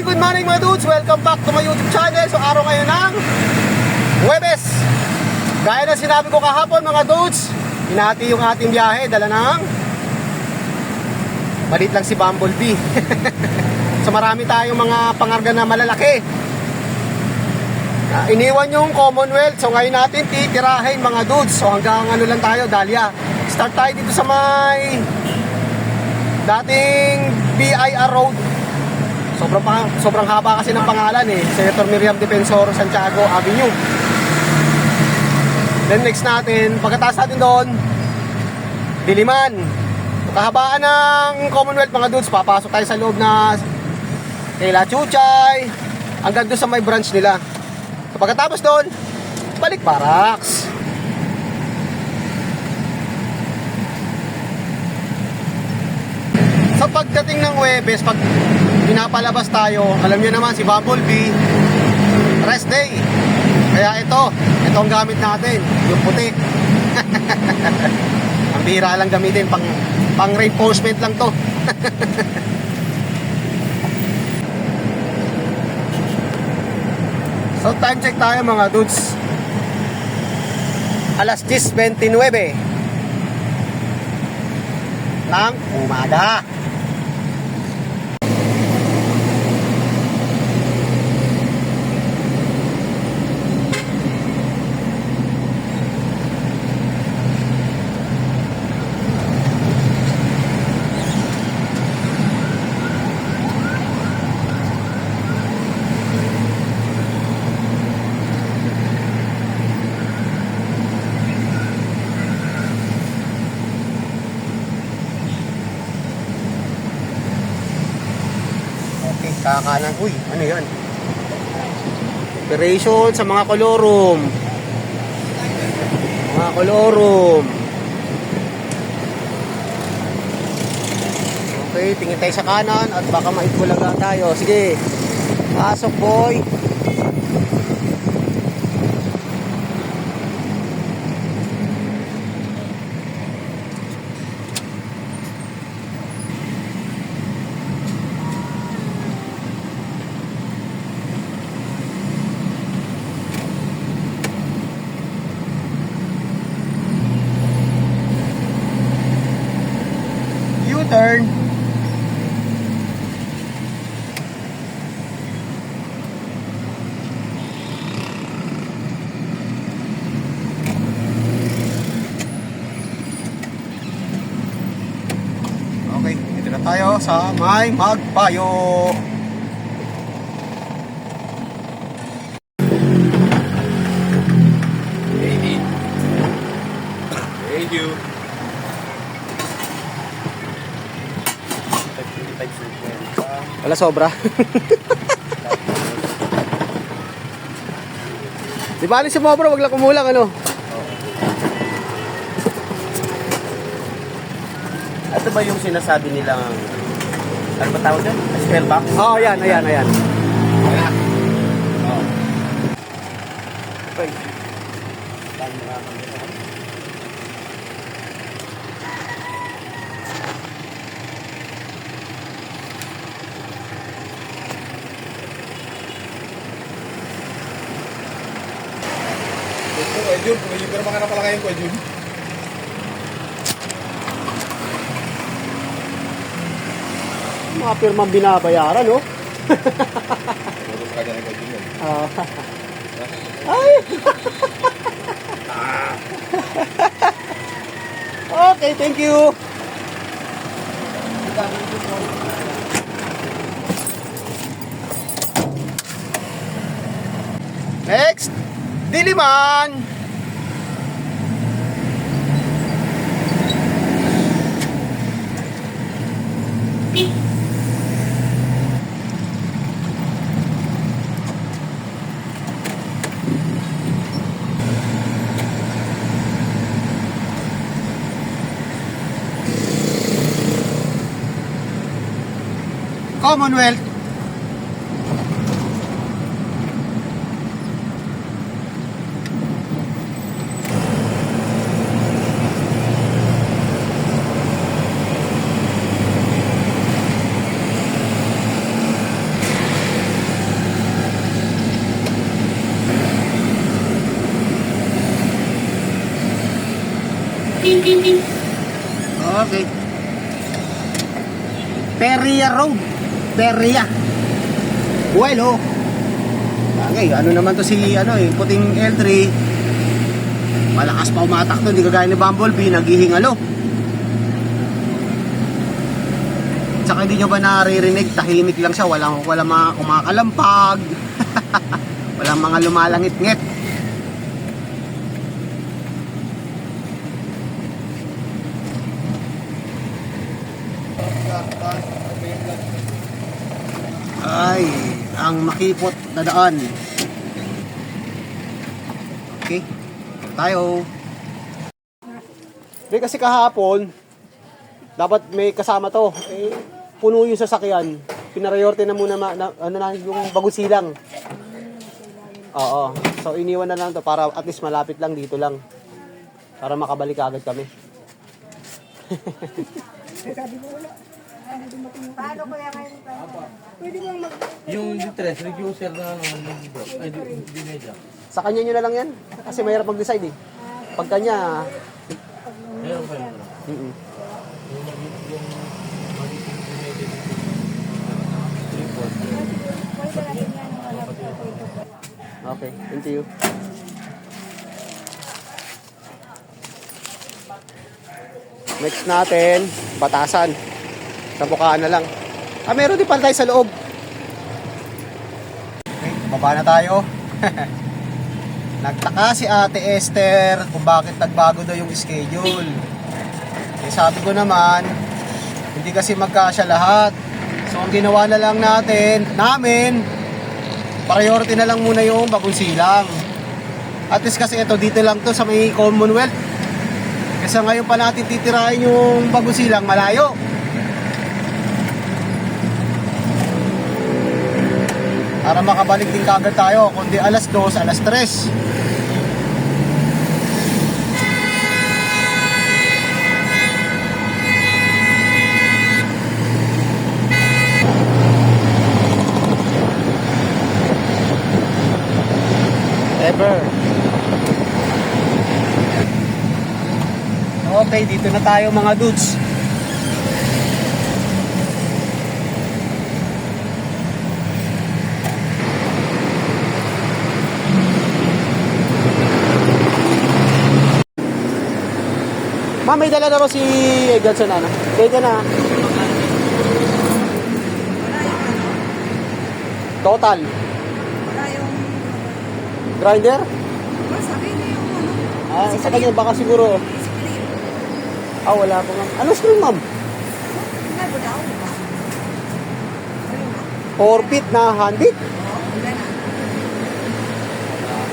good morning mga dudes. Welcome back to my YouTube channel. So araw ngayon ng Huwebes. Gaya na sinabi ko kahapon mga dudes, hinati yung ating biyahe. Dala ng malit lang si Bumblebee. So marami tayong mga pangarga na malalaki. Iniwan yung Commonwealth. So ngayon natin titirahin mga dudes. So hanggang ano lang tayo, Dahlia. Start tayo dito sa may dating BIR Road. Sobrang haba kasi ng pangalan eh. Senator Miriam Defensor Santiago Avenue. Then next natin, pagkataas natin doon, Diliman. Kahabaan ng Commonwealth mga dudes, papasok tayo sa loob na Kayla Chuchay, hanggang doon sa may branch nila. So pagkatapos doon, balik Barracks. Sa pagdating ng Huwebes, pag pinapalabas tayo, alam nyo naman si Bumblebee, rest day. Kaya ito ang gamit natin, yung puti. Ang bihira lang gamitin, pang reinforcement lang to. So time check tayo mga dudes, alas 10:29 ng umaga. Kakanan, uy, ano yan? Operation sa mga kolorum. Mga kolorum. Okay, tingin tayo sa kanan at baka maitbulaga tayo. Sige, pasok boy. U-turn. Okay, dito na tayo sa may Magpayo. Thank you. Wala sobra. Di ba alis sumobra, wag lang kumulang ano. Ito ba yung sinasabi nilang ano ba tawag dyan? Spare box? Oo, ayan. Ayan. Oh. Okay. Kuya Jun, pero mga napalakayin Kuya Jun. Mga pirmang binabayaran, no? Tulog ka dyan Kuya Jun. Ay! Okay, thank you. Next, Diliman. Commonwealth. Okay. Peria Road. Peria. Well, oh. Okay, ano naman to si puting L3. Malakas pa umatak to, hindi kagaya ni Bumblebee, naghihingalo. Tsaka hindi nyo ba naririnig, tahimik lang siya, walang mga kumakalampag. Walang mga lumalangit-ngit. Ay, ang makipot na daan. Okay, tayo. Hindi kasi kahapon, dapat may kasama to. Eh, puno yung sasakyan. Pinarayorte na muna yung bagong silang. Oo. So iniwan na lang to para at least malapit lang dito lang. Para makabalik agad kami. Paano kaya ngayon tayo? Pwede mo mag... Yung distress, reducer na ay di medya. Sa kanya nyo na lang yan. Kasi mahirap mag-decide eh. Pag kanya... Meron pa yun. Mm-mm. Pwede natin yan. Okay, thank you. Next natin, Batasan. Sa Bukaan na lang. Ah, meron din pala tayo sa loob. Okay, baba na tayo. Nagtaka si Ate Esther kung bakit nagbago daw yung schedule. Eh, sabi ko naman, hindi kasi magkasya lahat. So, ang ginawa na lang namin, priority na lang muna yung bagong silang. At least kasi ito, dito lang to sa may Commonwealth. Kasi ngayon pa natin titirahin yung bagong silang malayo. Para makabalik din kagad tayo, kundi alas 2, alas 3. Ever. Okay, dito na tayo mga dudes. Ma'am, may dala na ba si Edson ano? Kaya na. Total. Wala yung... Grinder? Sabi niya yung ano. Ah, sa kanya baka siguro. Ah, wala po ma'am. Ano screen ma'am? Hindi ba daw? 4 feet na handit? Wala na.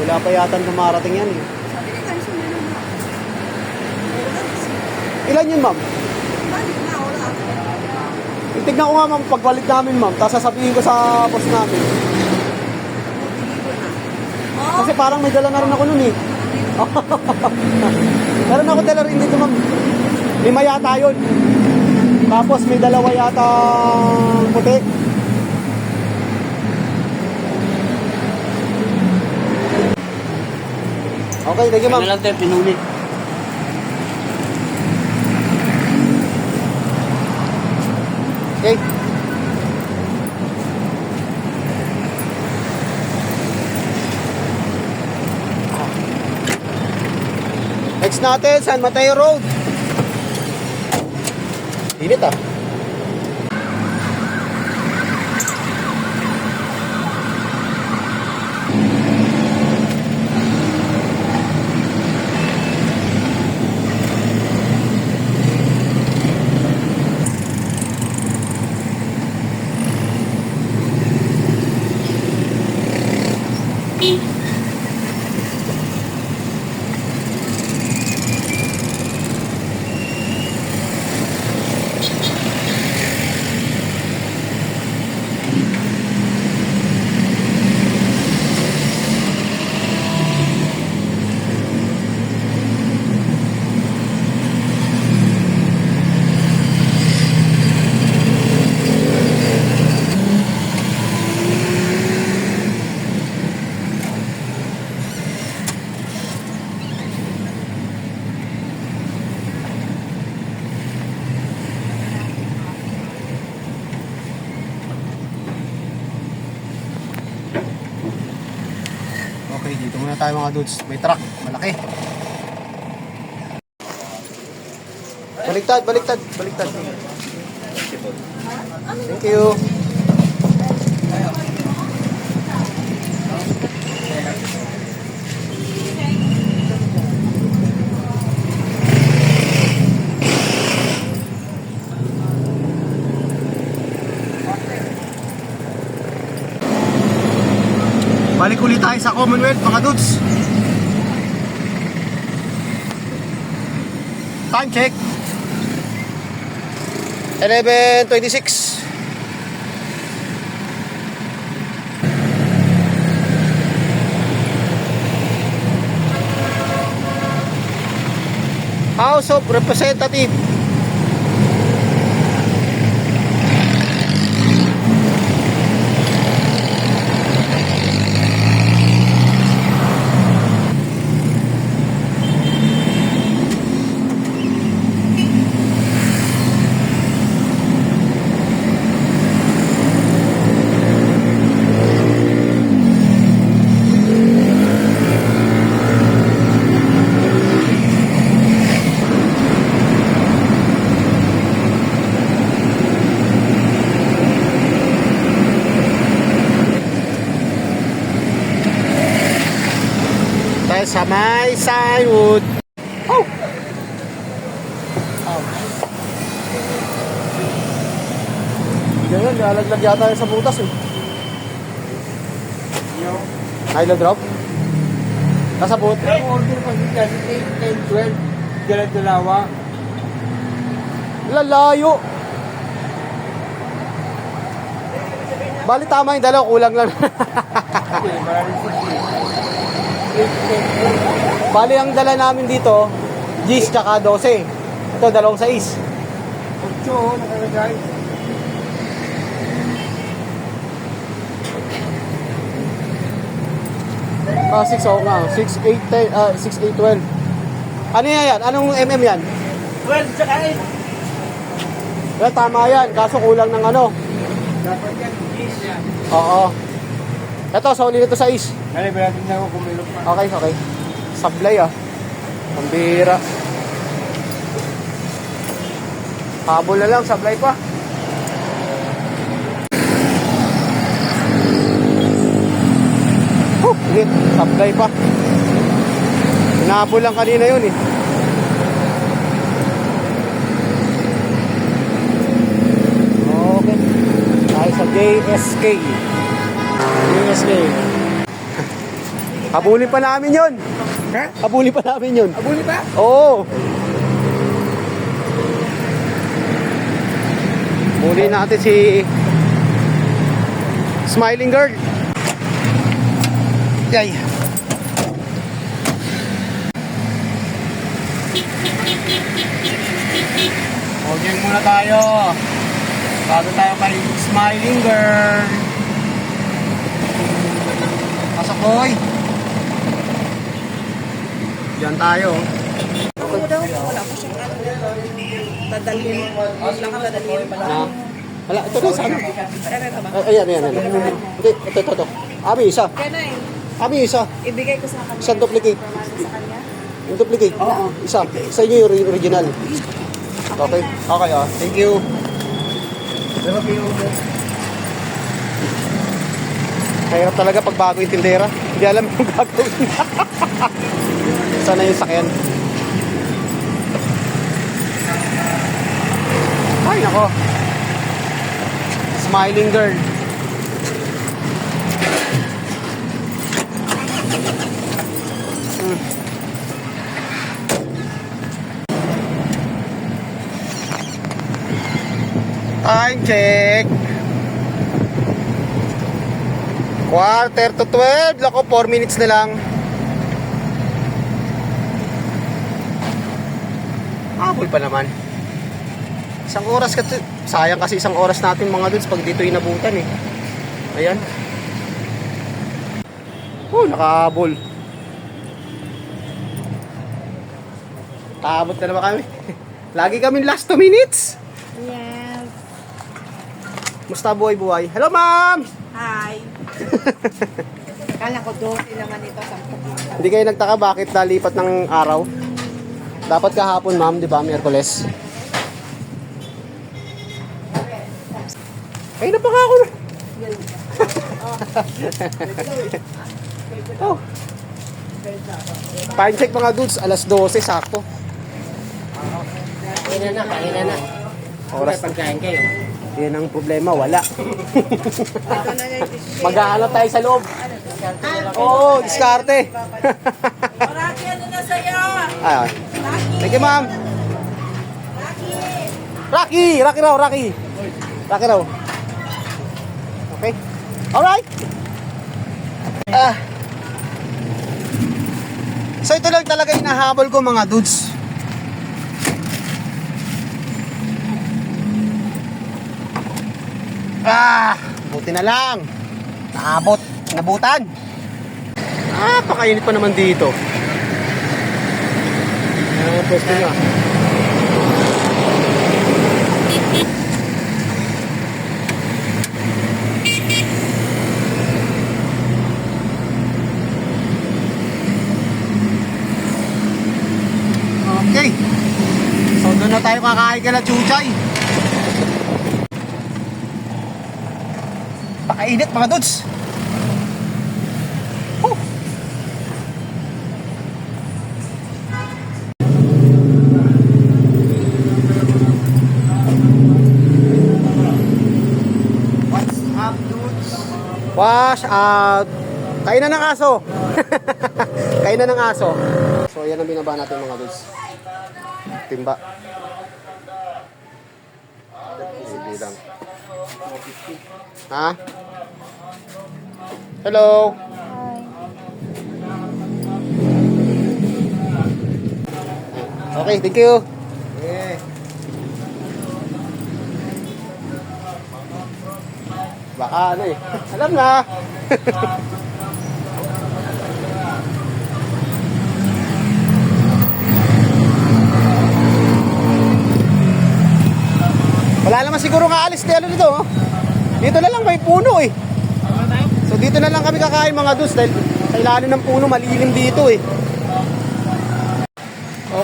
Wala pa yata dumarating yan eh. Sabi niya kanso na lang na. Ilan yun ma'am? Balik na, wala. Itignan ko nga ma'am pagbalik namin ma'am. Tapos sasabihin ko sa boss namin. Kasi parang may dala na rin ako nun eh. Meron ako dala rin dito ma'am. 5 yata yun. Tapos may 2 yata puti. Okay, thank you ma'am. Ano lang tayo pinulit. Okay. Next natin, San Mateo Road. Init ah. Okay, dito muna tayo mga dudes. May truck, malaki. Baliktad, baliktad, baliktad. Thank you. Balik ulit tayo sa Commonwealth mga dudes. Time check 11:26. House of Representative. Tayo sa may Signwood. Oh! Ganyan, nalaglag yata yung sa butas eh. Hilo drop? Kasabot? Order pa din kasi 8, 10, 12. Dala-dalawa. Lalayo. Bali tama yung dalaw, kulang lang. Okay, maraming sige. 8, 10, 12. Bali ang dala namin dito, G's tsaka 12. Ito, 2 size. 8, nakalagay. Ah, 6 oo nga. 6, 8, 10, 6, 8, 12. Ano yan? Anong mm yan? 12 tsaka 8. Well, tama yan. Kaso kulang ng ano. Dapat yan, yes yan. Oo. Ito, solid ito size. Kaya ba natin na ako kumilok pa? Okay, okay. Sablay ah. Pambira. Habol na lang, sablay pa. Hit, sablay pa. Hinabol lang kanina yun eh. Okay. Tayo sa JSK. JSK. Habulin pa namin yun. Ha? Habulin pa namin yun. Abuli pa? Oo. Huli natin si Smiling Girl. Yay. Jogging muna tayo. Bago tayo kay Smiling Girl. Pasok boy. Diyan tayo. Ako daw, wala ko siyang ano. Dadalhin. Lang ka dadalhin pala. Na. Wala, ito na sana. Ito ba? Ayan. Hindi, ito. Abi, isa. Kaya na eh. Abi, isa. Ibigay ko sa kanya. Isang duplicate. Sa kanya. Yung duplicate? Oo. Isa. Sa inyo yung original. Okay. Okay, ah. Thank you. Kaya talaga pag bago yung tindera. Hindi alam yung gagawin. Sana yung sakyan. Ay, nako. Smiling Girl. Time check. 11:45. Lako, 4 minutes na lang. Habol pa naman. Isang oras kasi. Sayang kasi isang oras natin mga dudes pag dito inabutan eh. Ayan. Nakahabol. Kaabot na naman kami. Lagi kami last 2 minutes. Yes. Musta buhay? Hello, ma'am! Hi. Akala ko 12 naman ito, 10. Hindi kayo nagtaka bakit nalipat ng araw? Dapat kahapon, ma'am, di ba? Miyerkules. Ay, napaka ako na. Oh. Time check mga dudes, alas 12, sakto. Kainan na. Oras na. Pagkain kayo. Yan ang problema, wala. Ito na yung display. Maghahanap tayo sa loob. Oo, diskarte. Rocky, ano na sa'yo? Ay, thank you, ma'am. Rocky raw. Okay. Alright. So ito lang talaga inahabol ko mga dudes. Buti na lang. Nabutan. Pakainit pa naman dito. Pwesto nga. Okay. So doon na tayo kakain ka na chuchay. Pakainit mga dudes. What's up dudes? Wash out. Kain na ng aso. Kain na ng aso. So yan ang binaba natin mga dudes. Timba. Hindi lang. Ha? Hello. Okay, thank you. Baka ano eh. Alam na. Wala naman siguro kaalis na ano nito. Oh. Dito na lang may puno eh. So dito na lang kami kakain mga dus dahil sa ilalim ng puno malilim dito eh.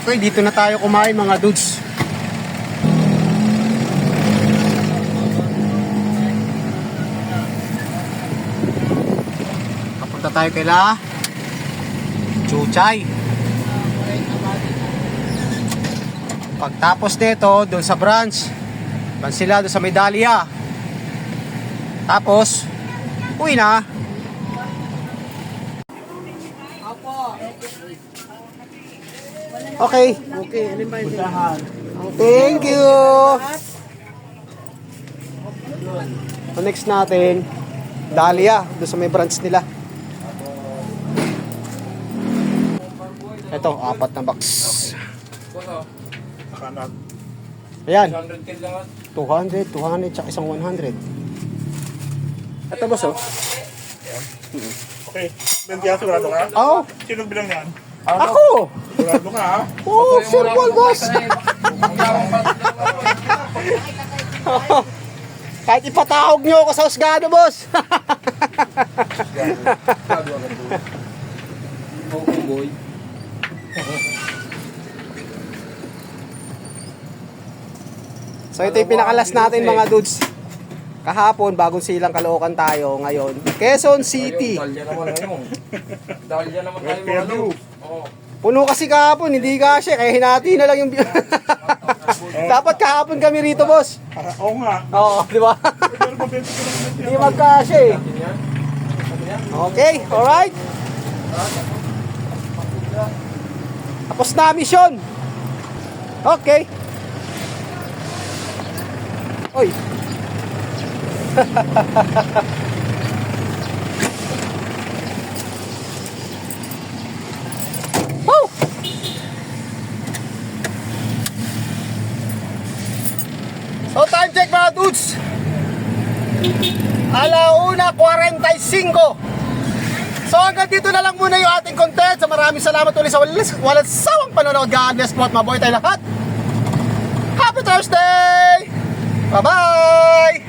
Okay, dito na tayo kumain mga dudes. Papunta tayo kaila Chuchay. Pagtapos nito, doon sa branch, sila doon sa Medalya. Tapos, uwi na. Okay. Okay, ano ba yun? Thank you. So next natin, Dahlia, doon sa may branch nila. Ito, 4 na box. Ayan. 200, tsaka isang 100. Ito boss, oh. Okay. 20 yan, sigurado ka? Oo. Sino bilang yan? Ako! Sigurado ka ha? Oh, simple boss! Kahit ipatawag nyo ako sa husgado, boss! Okay, boy. So ito yung pinakalas natin mga dudes. Kahapon, bagong silang Caloocan tayo. Ngayon, Quezon City. Dalya naman ngayon. Dalya naman tayo mga lods. Oo. Puno kasi kahapon, hindi kasi. Kaya hinati na lang yung... Dapat kahapon kami rito, boss. Oo nga. Oo, di ba? Pero pa 20 ko lang Hindi magkasya eh. Okay, alright. Tapos na mission. Okay. Oy. Woo! So time check mga dudes. 1:45. So hanggang dito na lang muna yung ating content. So maraming salamat ulit sa walang sawang panonood. God bless po at mabuhay tayo lahat. Happy Thursday! Bye-bye!